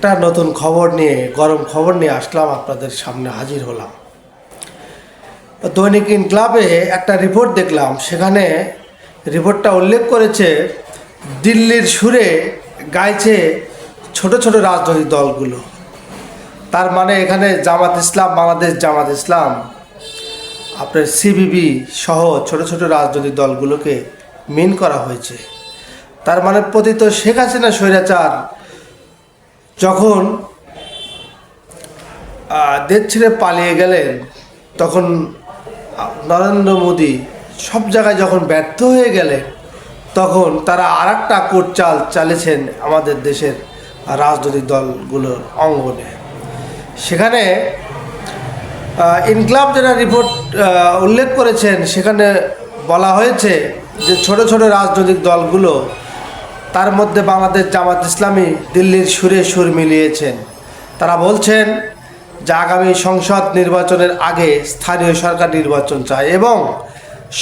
একটা নতুন খবর নিয়ে, গরম খবর নিয়ে আসলাম, আপনাদের সামনে হাজির হলাম। দৈনিক ইনকিলাবে একটা রিপোর্ট দেখলাম, সেখানে রিপোর্টটা উল্লেখ করেছে দিল্লির সুরে গাইছে ছোট ছোট রাজনৈতিক দলগুলো। তার মানে এখানে জামাত ইসলাম, বাংলাদেশ জামাত ইসলাম, আপনার সিবিবি সহ ছোট ছোট রাজনৈতিক দলগুলোকে মিন করা হয়েছে। তার মানে পতিত শেখ হাসিনা স্বৈরাচার যখন দেশ ছেড়ে পালিয়ে গেলেন, তখন নরেন্দ্র মোদী সব জায়গায় যখন ব্যর্থ হয়ে গেলেন, তখন তারা আর একটা কোটচাল চালিয়েছেন আমাদের দেশের রাজনৈতিক দলগুলোর অঙ্গনে। সেখানে ইনকিলাব যেটা রিপোর্ট উল্লেখ করেছেন, সেখানে বলা হয়েছে যে ছোট ছোট রাজনৈতিক দলগুলো, তার মধ্যে বাংলাদেশ জামাত ইসলামী দিল্লির সুরে সুর মিলিয়েছেন। তারা বলছেন যে আগামী সংসদ নির্বাচনের আগে স্থানীয় সরকার নির্বাচন চায় এবং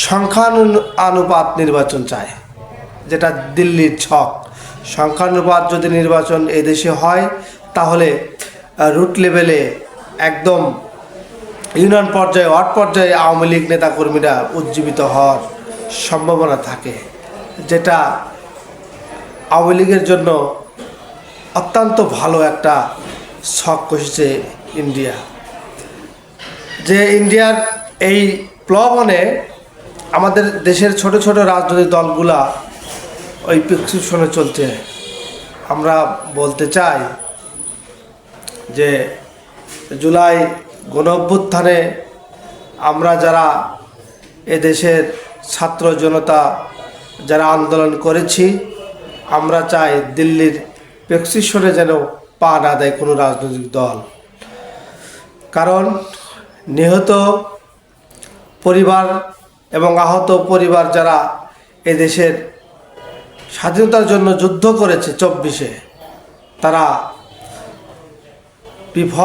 সংখ্যানুপাত নির্বাচন চায়, যেটা দিল্লির ছক। সংখ্যানুপাত যদি নির্বাচন এদেশে হয়, তাহলে রুট লেভেলে একদম ইউনিয়ন পর্যায়ে, ওয়ার্ড পর্যায়ে আওয়ামী লীগ নেতাকর্মীরা উজ্জীবিত হওয়ার সম্ভাবনা থাকে, যেটা আওয়ামী লীগের জন্য অত্যন্ত ভালো একটা ছক কষেছে ইন্ডিয়া। যে ইন্ডিয়ার এই প্লবনে আমাদের দেশের ছোট ছোট রাজনৈতিক দলগুলা ওই প্রেসক্রিপশনে চলছে। আমরা বলতে চাই যে জুলাই গণঅভ্যুত্থানে আমরা যারা এদেশের ছাত্র জনতা যারা আন্দোলন করেছি, আমরা চাই দিল্লির প্রেসক্রিপশনে যেন পা না দেয় কোনো রাজনৈতিক দল। কারণ নিহত পরিবার এবং আহত পরিবার যারা এদেশের স্বাধীনতার জন্য যুদ্ধ করেছে 24-এ, তারা বিফল